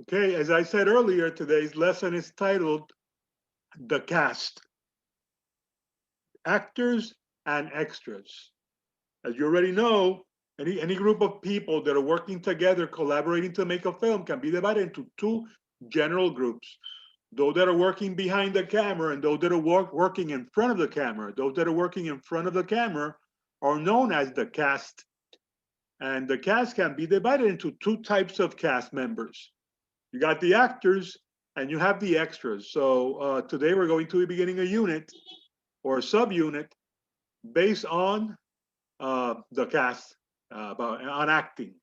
Okay, as I said earlier, today's lesson is titled The Cast, Actors and Extras. As you already know, any group of people that are working together, collaborating to make a film can be divided into two general groups. Those that are working behind the camera and those that are working in front of the camera. Those that are working in front of the camera are known as the cast. And the cast can be divided into two types of cast members. You got the actors and you have the extras. So today we're going to be beginning a unit or a subunit based on the cast, about on acting.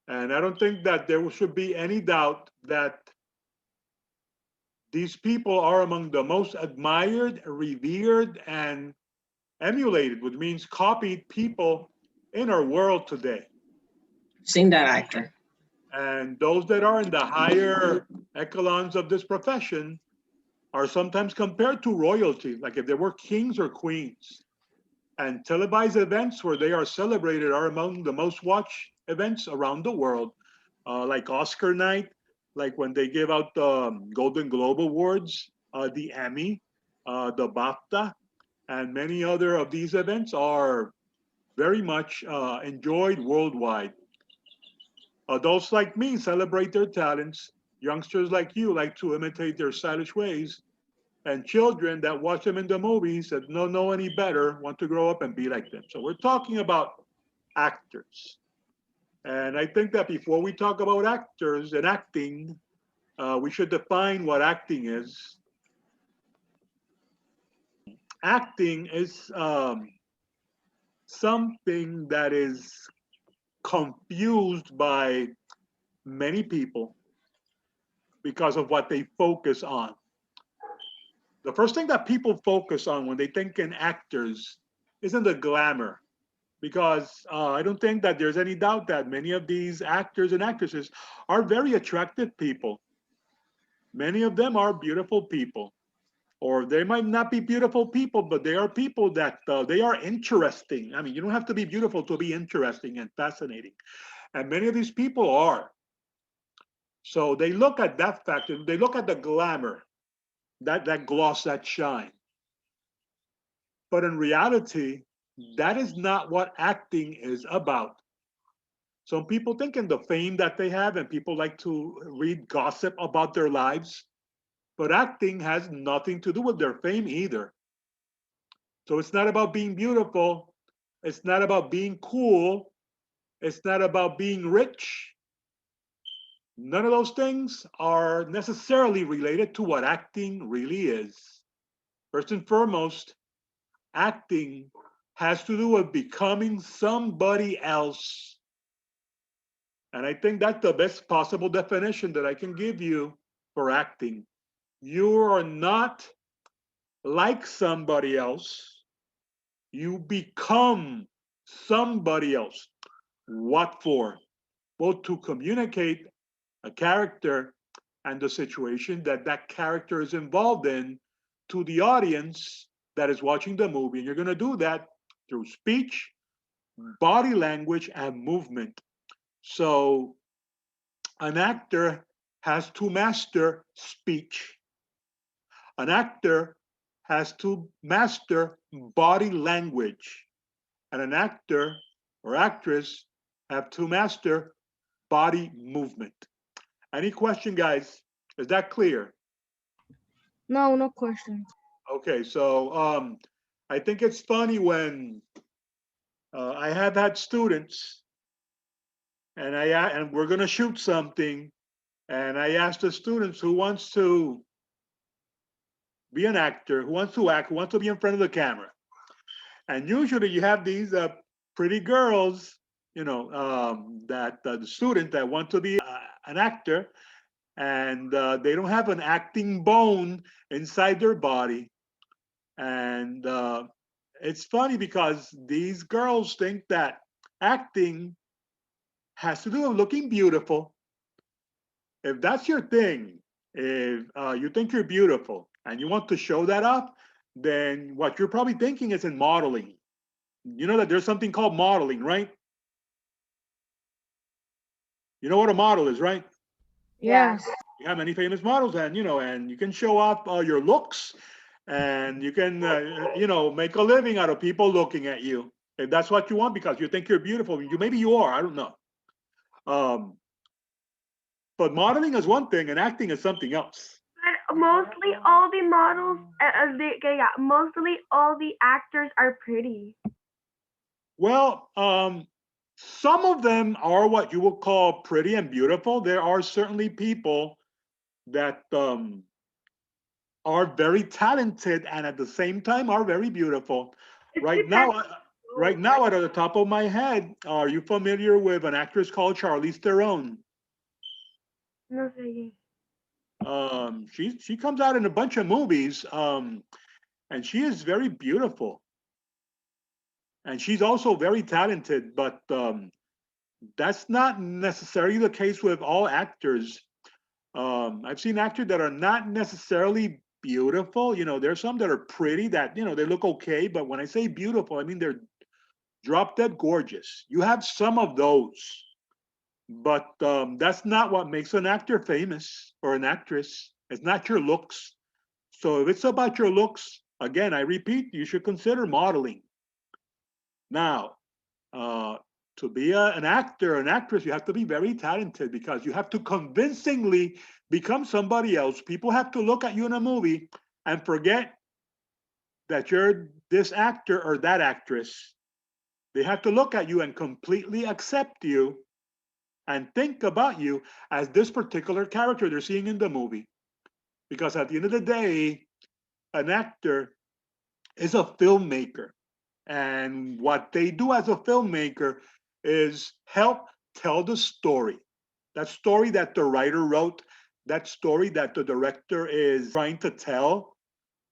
And I don't think that there should be any doubt that these people are among the most admired, revered, and emulated, which means copied people in our world today. Seen that actor. And those that are in the higher echelons of this profession are sometimes compared to royalty, like if they were kings or queens. And televised events where they are celebrated are among the most watched events around the world, like Oscar night, like when they give out the Golden Globe Awards, the Emmy, the BAFTA, and many other of these events are very much enjoyed worldwide. Adults like me celebrate their talents. Youngsters like you like to imitate their stylish ways. And children that watch them in the movies that don't know any better want to grow up and be like them. So we're talking about actors. And I think that before we talk about actors and acting, we should define what acting is. Acting is something that is confused by many people because of what they focus on. The first thing that people focus on when they think in actors isn't the glamour, because I don't think that there's any doubt that many of these actors and actresses are very attractive people. Many of them are beautiful people, or they might not be beautiful people, but they are people that they are interesting. I mean, you don't have to be beautiful to be interesting and fascinating. And many of these people are. So they look at that fact and they look at the glamour, that gloss, that shine. But in reality, that is not what acting is about. Some people think in the fame that they have, and people like to read gossip about their lives, but acting has nothing to do with their fame either. So it's not about being beautiful, it's not about being cool, it's not about being rich. None of those things are necessarily related to what acting really is. First and foremost, acting has to do with becoming somebody else. And I think that's the best possible definition that I can give you for acting. You are not like somebody else, you become somebody else. What for? Both to communicate a character and the situation that that character is involved in to the audience that is watching the movie. And you're going to do that through speech, body language, and movement. So an actor has to master speech. An actor has to master body language. And an actor or actress have to master body movement. Any question, guys? Is that clear? No, no questions. Okay, so I think it's funny when I have had students and we're gonna shoot something, and I ask the students who wants to be an actor, who wants to act, who wants to be in front of the camera, and usually you have these pretty girls, that the student that want to be an actor, and they don't have an acting bone inside their body. And it's funny because these girls think that acting has to do with looking beautiful. If that's your thing, if you think you're beautiful and you want to show that off, then what you're probably thinking is in modeling. You know that there's something called modeling, right? You know what a model is, right? Yes. You have many famous models, and and you can show off your looks, and you can make a living out of people looking at you if that's what you want because you think you're beautiful. Maybe you are. I don't know. Um, but modeling is one thing, and acting is something else. But mostly all the models, yeah, mostly all the actors are pretty. Well, some of them are what you would call pretty and beautiful. There are certainly people that are very talented and at the same time are very beautiful. It Right now, depends. right now, at the top of my head, are you familiar with an actress called Charlize Theron? No sé. She comes out in a bunch of movies, and she is very beautiful, and she's also very talented. But that's not necessarily the case with all actors. I've seen actors that are not necessarily beautiful. There's some that are pretty that they look okay, but when I say beautiful, I mean they're drop dead gorgeous. You have some of those, but that's not what makes an actor famous or an actress. It's not your looks. So if it's about your looks, again, I repeat, you should consider modeling. Now, uh, to be an actor, an actress, you have to be very talented because you have to convincingly become somebody else. People have to look at you in a movie and forget that you're this actor or that actress. They have to look at you and completely accept you and think about you as this particular character they're seeing in the movie. Because at the end of the day, an actor is a filmmaker. And what they do as a filmmaker is help tell the story. That story that the writer wrote, that story that the director is trying to tell.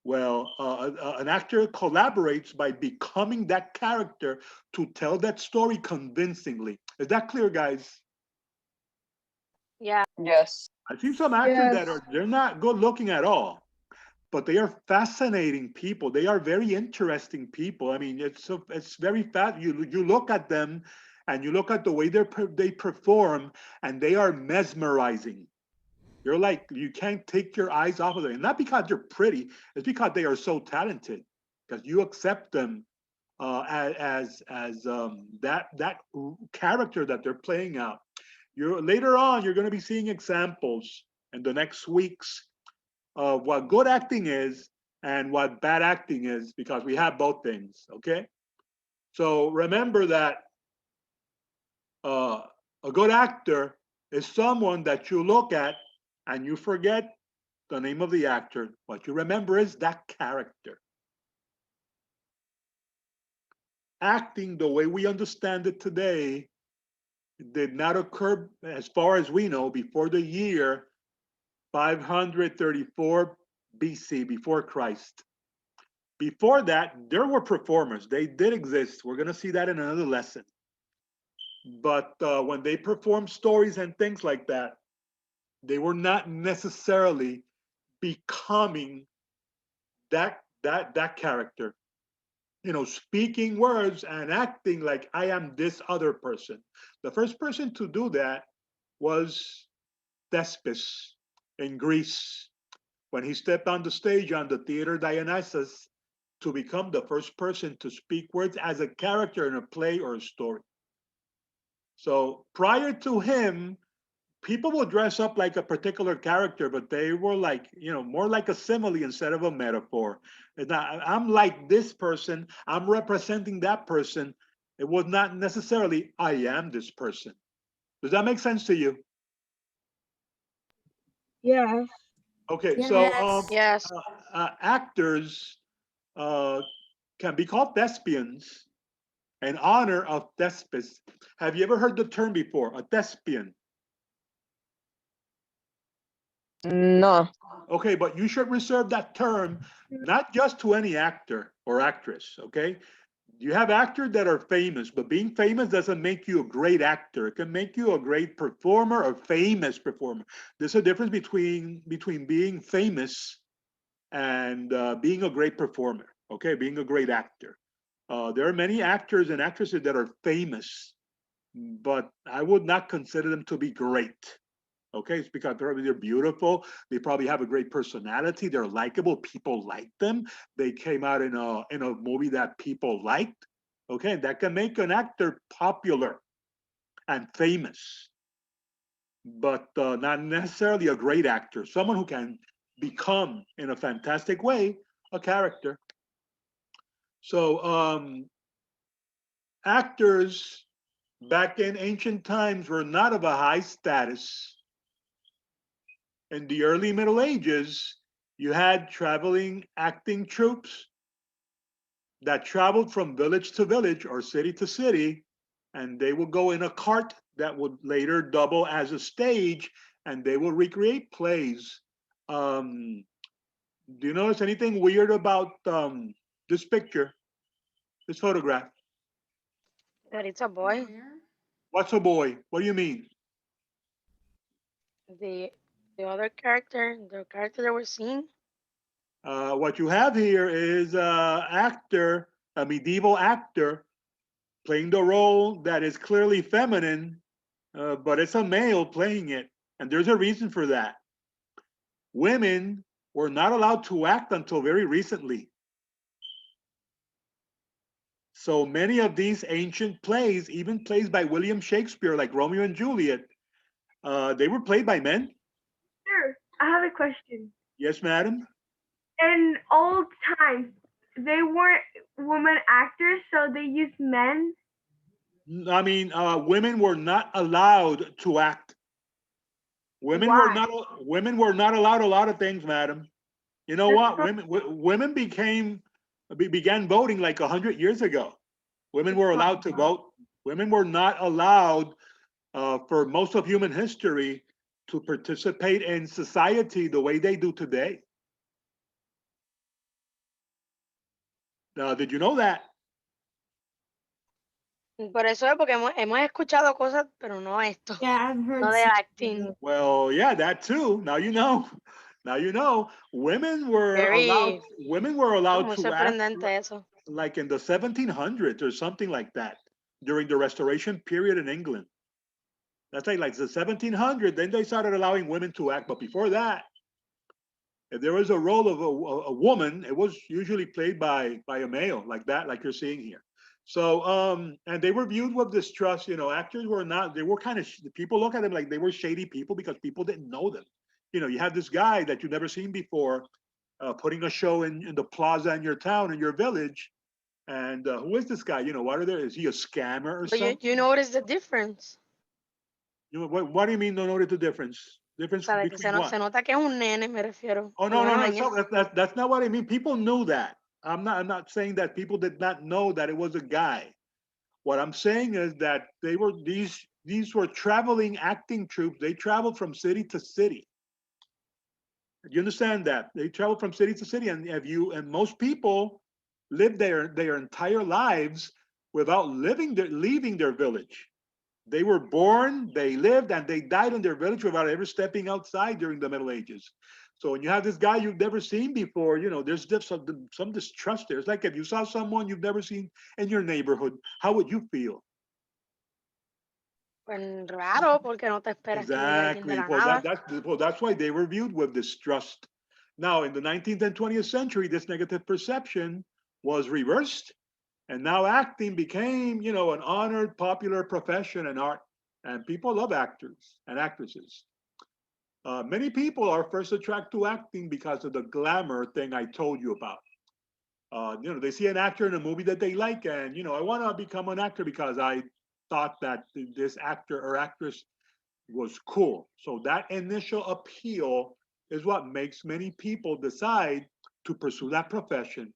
Well, an actor collaborates by becoming that character to tell that story convincingly. Is that clear, guys? Yes. I've seen some actors Yes. that they're not good looking at all, but they are fascinating people. They are very interesting people. I mean, it's very fast. You look at them, and you look at the way they perform, and they are mesmerizing. You're like you can't take your eyes off of them, and not because they're pretty. It's because they are so talented. Because you accept them as that character that they're playing out. You're later on. You're going to be seeing examples in the next weeks of what good acting is and what bad acting is because we have both things. Okay, so remember that uh, a good actor is someone that you look at and you forget the name of the actor. What you remember is that character. Acting, the way we understand it today, did not occur, as far as we know, before the year 534 BC, before Christ. Before that, there were performers. They did exist. We're going to see that in another lesson. But when they performed stories and things like that, they were not necessarily becoming that character. Speaking words and acting like I am this other person. The first person to do that was Thespis in Greece when he stepped on the stage on the theater Dionysus to become the first person to speak words as a character in a play or a story. So prior to him, people will dress up like a particular character, but they were like, more like a simile instead of a metaphor. It's not, I'm like this person, I'm representing that person. It was not necessarily, I am this person. Does that make sense to you? Yes. Okay, so Yes. Yes. actors uh, can be called thespians in honor of Thespis. Have you ever heard the term before, a thespian? No. Okay, but you should reserve that term not just to any actor or actress, okay? You have actors that are famous, but being famous doesn't make you a great actor. It can make you a great performer or famous performer. There's a difference between being famous and being a great performer, okay? Being a great actor. There are many actors and actresses that are famous, but I would not consider them to be great. Okay, it's because they're beautiful. They probably have a great personality. They're likable. People like them. They came out in a movie that people liked. Okay, that can make an actor popular and famous, but not necessarily a great actor. Someone who can become, in a fantastic way, a character. So actors back in ancient times were not of a high status. In the early Middle Ages, you had traveling acting troupes that traveled from village to village or city to city, and they would go in a cart that would later double as a stage, and they will recreate plays. Um, do you notice anything weird about this picture, this photograph? That it's a boy. What's a boy? What do you mean? The other character, the character that we're seeing. What you have here is an actor, a medieval actor, playing the role that is clearly feminine, but it's a male playing it. And there's a reason for that. Women were not allowed to act until very recently. So many of these ancient plays, even plays by William Shakespeare, like Romeo and Juliet, they were played by men. Sure, I have a question. Yes, madam. In old times, they weren't women actors, so they used men. I mean, women were not allowed to act. Why? Women were not allowed a lot of things, madam. You know That's what? so, Women began voting like 100 years ago. Women were allowed to vote. Women were not allowed for most of human history to participate in society the way they do today. Did you know that? Por eso es porque hemos escuchado cosas, pero no esto, Yeah, I've heard no de some. acting. Well, yeah, that too. Now you know. Now you know. Very, Women were allowed muy to act sorprendente eso. like in the 1700s or something like that during the Restoration period in England. That's like the 1700s. Then they started allowing women to act. But before that, if there was a role of a woman, it was usually played by a male, like that, like you're seeing here. So, and they were viewed with distrust. You know, actors were not. They were kind of people look at them like they were shady people because people didn't know them. You know, you have this guy that you've never seen before, putting a show in the plaza in your town, in your village, and who is this guy? You know, what are there? Is he a scammer or But something? you notice the difference. You know, what do you mean? Don't notice the difference? O Difference sea, de que between what? se nota que es un nene, me refiero. Oh Por lo no, no, menos no. en So that's not what I mean. People knew that. I'm not saying that people did not know that it was a guy. What I'm saying is that these were traveling acting troupes. They traveled from city to city. You understand that? They traveled from city to city, and if you and most people lived their entire lives without leaving their village. They were born, they lived, and they died in their village without ever stepping outside during the Middle Ages. So when you have this guy you've never seen before, you know, there's some distrust there. It's like if you saw someone you've never seen in your neighborhood, how would you feel? pues, raro, porque no te esperas que llegue alguien de Exactly. la nada. That's why they were viewed with distrust. Now, in the 19th and 20th century, this negative perception was reversed, and now acting became, you know, an honored, popular profession in art, and people love actors and actresses. Many people are first attracted to acting because of the glamour thing I told you about. You know, they see an actor in a movie that they like, and you know, I want to become an actor because I thought that this actor or actress was cool. So that initial appeal is what makes many people decide to pursue that profession.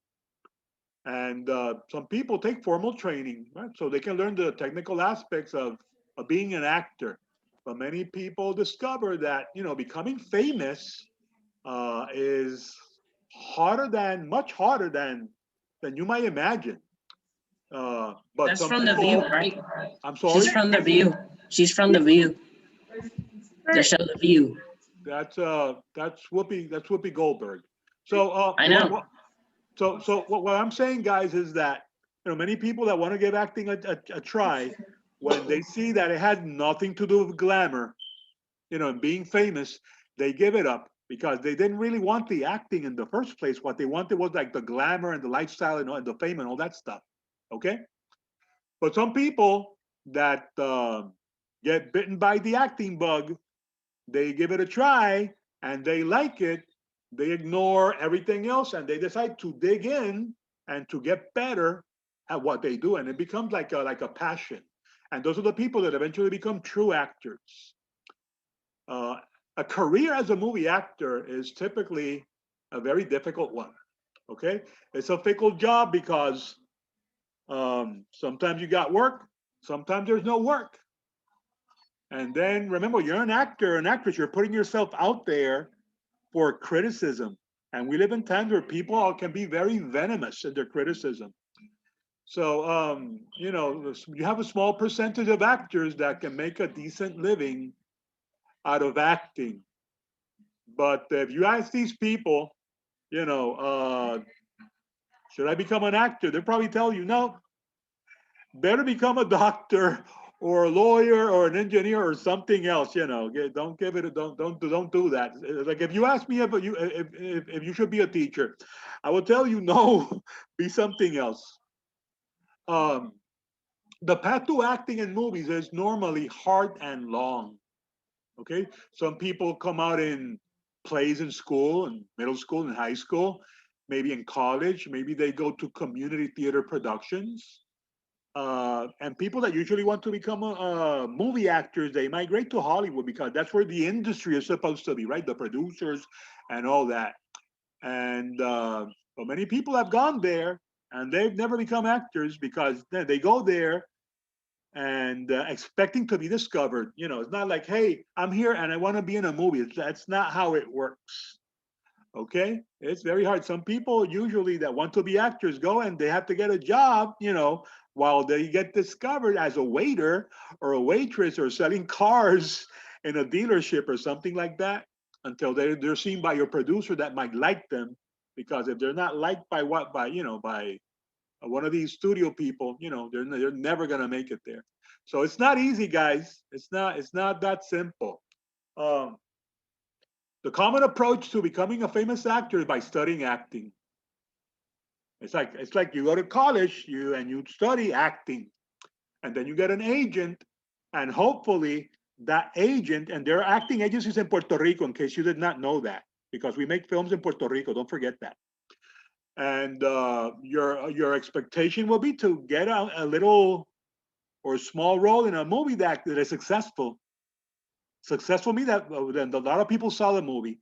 And some people take formal training, right? So they can learn the technical aspects of being an actor. But many people discover that, you know, becoming famous is much harder than you might imagine. But That's some from the View, people, right? I'm She's sorry, from the View. She's from the View. The but show The View. that's Whoopi Goldberg. So I know. what I'm saying, guys, is that you know many people that want to give acting a try when they see that it has nothing to do with glamour, and being famous, they give it up because they didn't really want the acting in the first place. What they wanted was like the glamour and the lifestyle and the fame and all that stuff. Okay, but some people that get bitten by the acting bug, they give it a try and they like it. They ignore everything else and they decide to dig in and to get better at what they do, and it becomes like a passion. And those are the people that eventually become true actors. Uh, a career as a movie actor is typically a very difficult one. Okay, it's a fickle job because sometimes you got work, sometimes there's no work. And then remember, you're an actor, an actress, you're putting yourself out there for criticism. And we live in times where people can be very venomous in their criticism. So, you have a small percentage of actors that can make a decent living out of acting. But if you ask these people, should I become an actor? They'll probably tell you, no, better become a doctor or a lawyer or an engineer or something else. Don't give it. Don't do that. Like if you ask me if you should be a teacher, I will tell you no. Be something else. Um, the path to acting in movies is normally hard and long. Okay, some people come out in plays in school, in middle school, and high school, maybe in college, maybe they go to community theater productions. And people that usually want to become movie actors, they migrate to Hollywood because that's where the industry is supposed to be, right? The producers and all that. And but many people have gone there and they've never become actors because they go there and expecting to be discovered. It's not like, hey, I'm here and I want to be in a movie. That's not how it works. Okay, it's very hard. Some people usually that want to be actors go and they have to get a job, while they get discovered as a waiter or a waitress or selling cars in a dealership or something like that until they're seen by your producer that might like them. Because if they're not liked by one of these studio people, they're never gonna make it there. So it's not easy, guys. It's not that simple. Um, the common approach to becoming a famous actor is by studying acting. It's like you go to college, you study acting, and then you get an agent, and hopefully that agent, and there are acting agencies in Puerto Rico, in case you did not know that, because we make films in Puerto Rico. Don't forget that. And your expectation will be to get a little or small role in a movie that is successful. Successful means that then a lot of people saw the movie,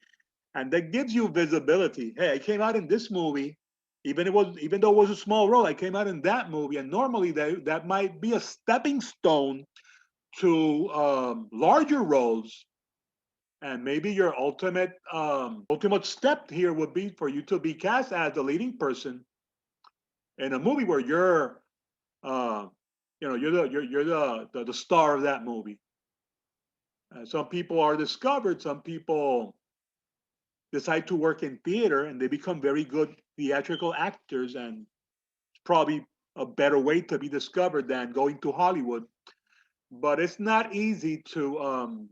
and that gives you visibility. Hey, I came out in this movie, even though it was a small role, I came out in that movie, and normally that might be a stepping stone to larger roles. And maybe your ultimate step here would be for you to be cast as the leading person in a movie where uh, you're the star of that movie. Some people are discovered. Some people decide to work in theater and they become very good theatrical actors, and it's probably a better way to be discovered than going to Hollywood. But it's not easy to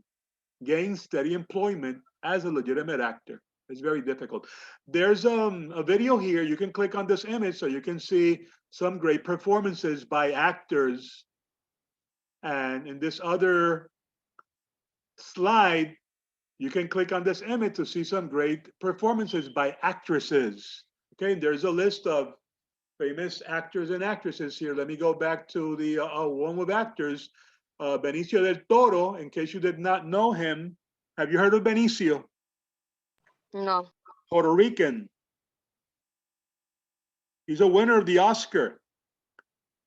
gain steady employment as a legitimate actor. It's very difficult. There's a video here. You can click on this image so you can see some great performances by actors. And in this other slide, you can click on this image to see some great performances by actresses. Okay, there's a list of famous actors and actresses here. Let me go back to the one with actors. Benicio del Toro, in case you did not know him. Have you heard of Benicio? No. Puerto Rican. He's a winner of the Oscar.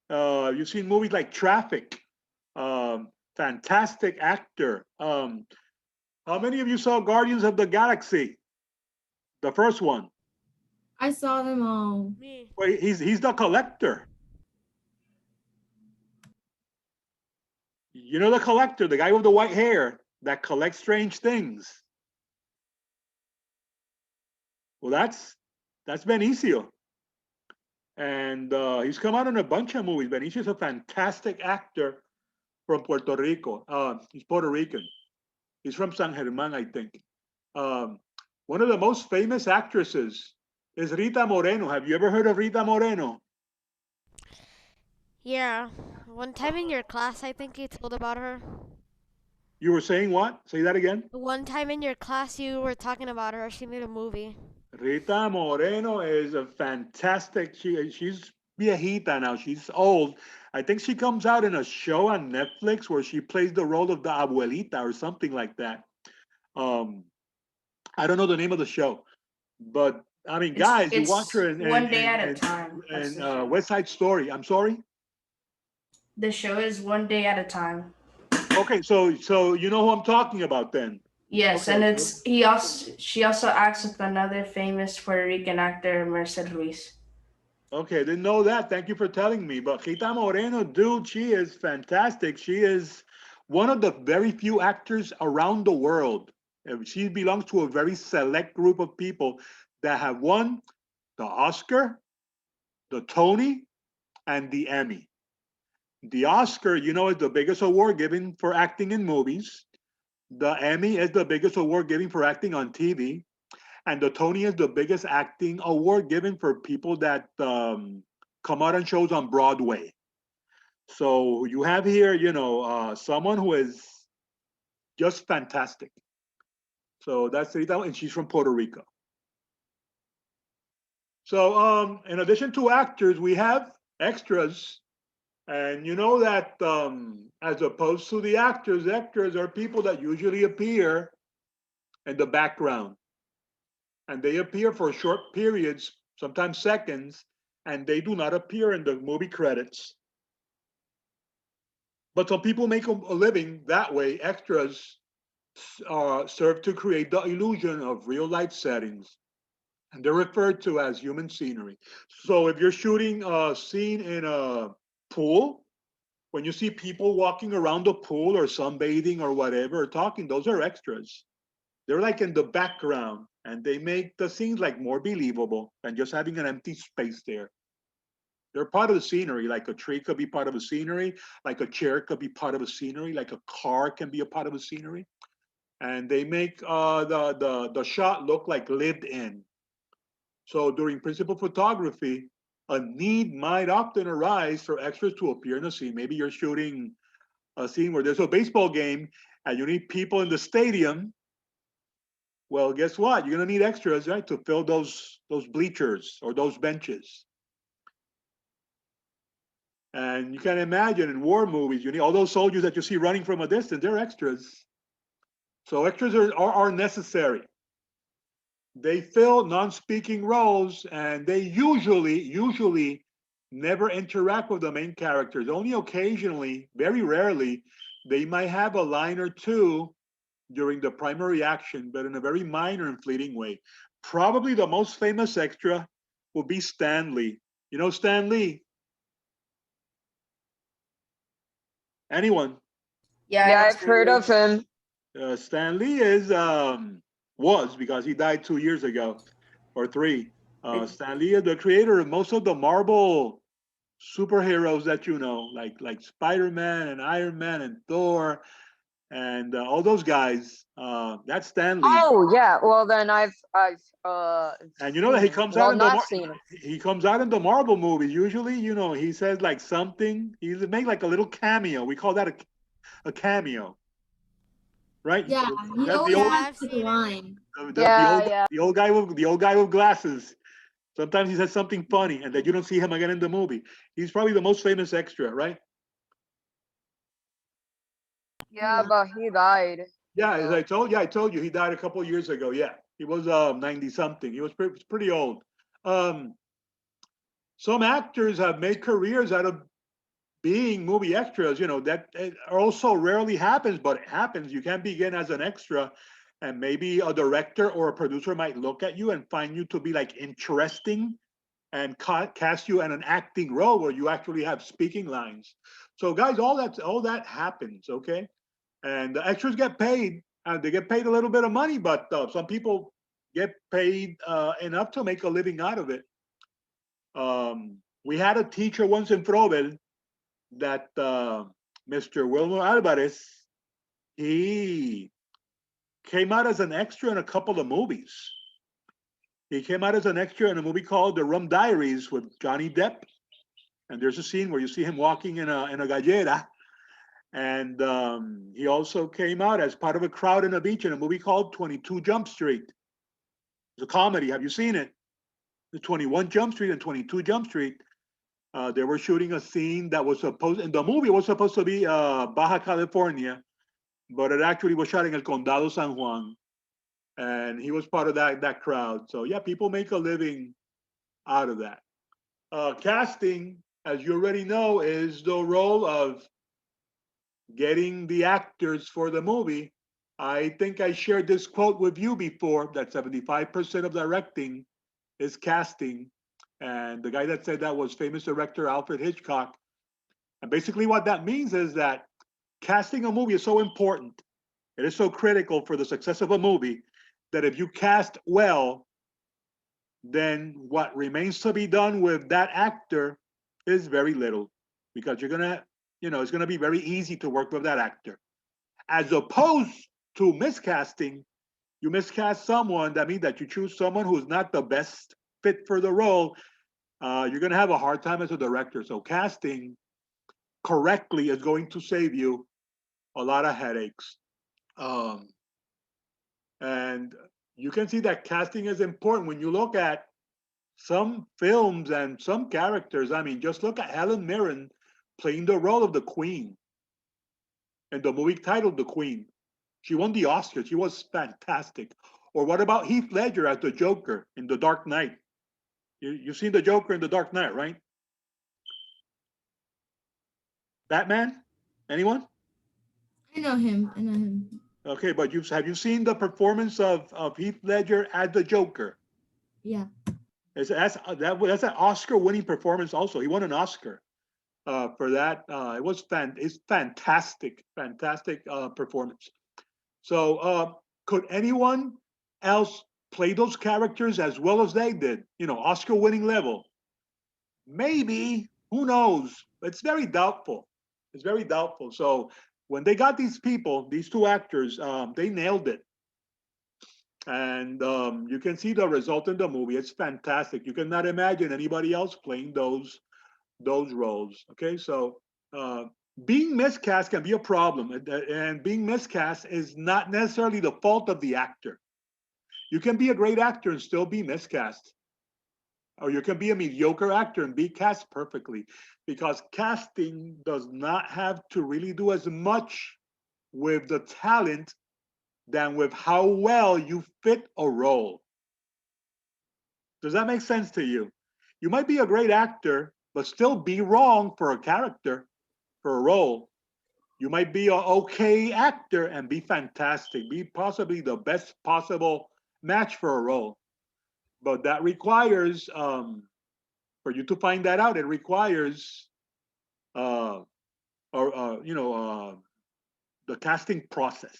You've seen movies like Traffic. Fantastic actor. How many of you saw Guardians of the Galaxy? The first one. I saw them all. Me. Wait, he's the collector. You know the collector, the guy with the white hair that collects strange things. Well, that's Benicio, and he's come out in a bunch of movies. Benicio's a fantastic actor. from Puerto Rico. He's Puerto Rican. He's from San Germán, I think. Um, one of the most famous actresses is Rita Moreno. Have you ever heard of Rita Moreno? Yeah. One time in your class, I think you told about her. You were saying what? Say that again. One time in your class, you were talking about her. She made a movie. Rita Moreno is a fantastic. She's viejita now. She's old. I think she comes out in a show on Netflix where she plays the role of the abuelita or something like that. Um, I don't know the name of the show, but I mean, guys, you watch It's her one day at a time. That's the show. West Side Story. I'm sorry. The show is one day at a time. Okay, so you know who I'm talking about then. Yes, Okay, and so she also acts with another famous Puerto Rican actor, Merced Ruiz. okay, didn't know that. Thank you for telling me. But Rita Moreno, dude, she is fantastic. She is one of the very few actors around the world. She belongs to a very select group of people that have won the Oscar, the Tony, and the Emmy. The Oscar, you know, is the biggest award given for acting in movies. The Emmy is the biggest award given for acting on TV. And the Tony is the biggest acting award given for people that come out on shows on Broadway. So you have here, you know, someone who is just fantastic. So that's Rita, and she's from Puerto Rico. So in addition to actors, we have extras. And you know that as opposed to the actors, extras are people that usually appear in the background. And they appear for short periods, sometimes seconds, and they do not appear in the movie credits. But some people make a living that way. Extras serve to create the illusion of real life settings, and they're referred to as human scenery. So if you're shooting a scene in a pool, when you see people walking around the pool or sunbathing or whatever, or talking, those are extras. They're like in the background, and they make the scenes like more believable than just having an empty space there. They're part of the scenery. Like a tree could be part of a scenery, like a chair could be part of a scenery, like a car can be a part of a scenery, and they make the shot look like lived in. So during principal photography, a need might often arise for extras to appear in a scene. Maybe you're shooting a scene where there's a baseball game and you need people in the stadium. Well, guess what? You're gonna need extras, right, to fill those bleachers or those benches. And you can imagine in war movies, you need all those soldiers that you see running from a distance, they're extras. So extras are necessary. They fill non-speaking roles, and they usually never interact with the main characters. Only occasionally, very rarely, they might have a line or two during the primary action, but in a very minor and fleeting way. Probably the most famous extra will be Stan Lee. You know Stan Lee? Anyone? Yeah, I've heard of him. Stan Lee was, because he died 2 years ago or three. Stan Lee is the creator of most of the Marvel superheroes that you know, like Spider-Man and Iron Man and Thor and all those guys. That's Stan Lee. Oh yeah. Well then I've And you know that seen he him. comes out Well, in the not seen him. he comes out in the Marvel movies. Usually, you know, he says like something. He's make like a little cameo. We call that a cameo, right? Yeah, he That's always the old Yeah, has I've like a seen him. line. Yeah. the old guy with glasses. Sometimes he says something funny, and then you don't see him again in the movie. He's probably the most famous extra, right? Yeah, but he died. Yeah, as So I told you, he died a couple of years ago. Yeah, he was 90 something. He was pretty old. Um, some actors have made careers out of being movie extras. You know that it also rarely happens, but it happens. You can begin as an extra, and maybe a director or a producer might look at you and find you to be like interesting and cast you in an acting role where you actually have speaking lines. So, guys, all that happens. Okay, and the extras get paid, and they get paid a little bit of money, but some people get paid enough to make a living out of it. We had a teacher once in Frovel that Mr. Wilmer Alvarez, he came out as an extra in a couple of movies. He came out as an extra in a movie called The Rum Diaries with Johnny Depp. And there's a scene where you see him walking in a gallera. And he also came out as part of a crowd in a beach in a movie called 22 Jump Street. It's a comedy. Have you seen it? The 21 Jump Street and 22 Jump Street. They were shooting a scene that was supposed, in the movie, it was supposed to be Baja California, but it actually was shot in El Condado San Juan. And he was part of that crowd. So yeah, people make a living out of that. Casting, as you already know, is the role of getting the actors for the movie. I think I shared this quote with you before that 75% of directing is casting. And the guy that said that was famous director Alfred Hitchcock. And basically, what that means is that casting a movie is so important. It is so critical for the success of a movie that if you cast well, then what remains to be done with that actor is very little, because you're gonna, it's gonna be very easy to work with that actor. As opposed to miscasting, you miscast someone, that means that you choose someone who's not the best fit for the role. You're gonna have a hard time as a director. So casting correctly is going to save you a lot of headaches. And you can see that casting is important when you look at some films and some characters. I mean, just look at Helen Mirren playing the role of the Queen in the movie titled The Queen. She won the Oscar. She was fantastic. Or what about Heath Ledger as the Joker in The Dark Knight? You've seen the Joker in The Dark Knight, right? Batman? Anyone? I know him. I know him. Okay, but have you seen the performance of Heath Ledger as the Joker? Yeah. That's an Oscar-winning performance. Also, he won an Oscar for that. It's fantastic, fantastic performance. So, could anyone else play those characters as well as they did? Oscar-winning level. Maybe. Who knows? It's very doubtful. It's very doubtful. So, when they got these people, these two actors, they nailed it. And you can see the result in the movie. It's fantastic. You cannot imagine anybody else playing those roles. Okay, so being miscast can be a problem, and being miscast is not necessarily the fault of the actor. You can be a great actor and still be miscast, or you can be a mediocre actor and be cast perfectly, because casting does not have to really do as much with the talent than with how well you fit a role. Does that make sense to you? You might be a great actor, but still be wrong for a character, for a role. You might be an okay actor and be fantastic, be possibly the best possible match for a role. But that requires, for you to find that out, it requires, the casting process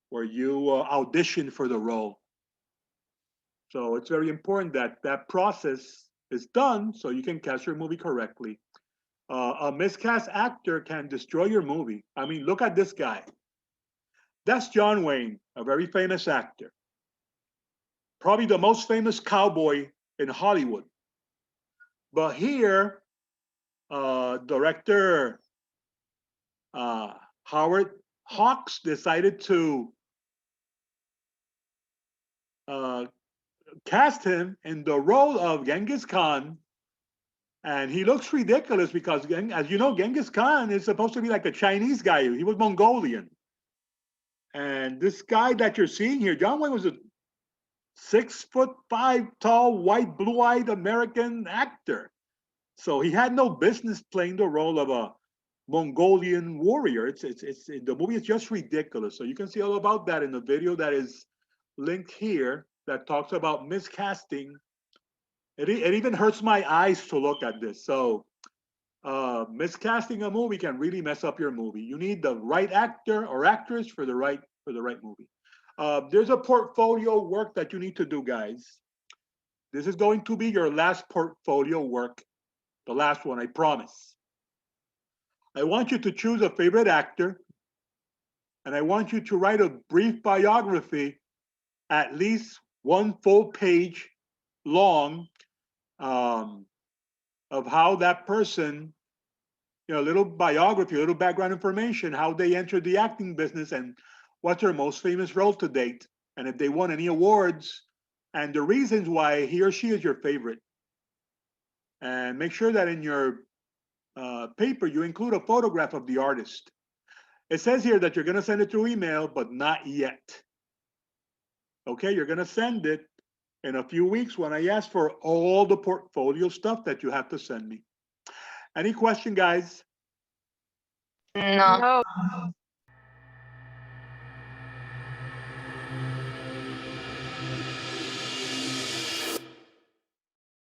where you audition for the role. So it's very important that that process is done so you can cast your movie correctly. A miscast actor can destroy your movie. I mean, look at this guy. That's John Wayne, a very famous actor. Probably the most famous cowboy in Hollywood. But here, director Howard Hawks decided to cast him in the role of Genghis Khan. And he looks ridiculous because, as you know, Genghis Khan is supposed to be like a Chinese guy. He was Mongolian. And this guy that you're seeing here, John Wayne, was a 6'5" tall, white, blue-eyed American actor. So he had no business playing the role of a Mongolian warrior. It's the movie is just ridiculous. So you can see all about that in the video that is linked here that talks about miscasting. It even hurts my eyes to look at this. So miscasting a movie can really mess up your movie. You need the right actor or actress for the right movie. There's a portfolio work that you need to do, guys. This is going to be your last portfolio work, the last one, I promise. I want you to choose a favorite actor, and I want you to write a brief biography, at least one full page long, of how that person, a little biography, a little background information, how they entered the acting business and what's their most famous role to date, and if they won any awards, and the reasons why he or she is your favorite. And make sure that in your paper you include a photograph of the artist. It says here that you're going to send it through email, but not yet. Okay, you're going to send it in a few weeks when I ask for all the portfolio stuff that you have to send me. Any question, guys? No. No.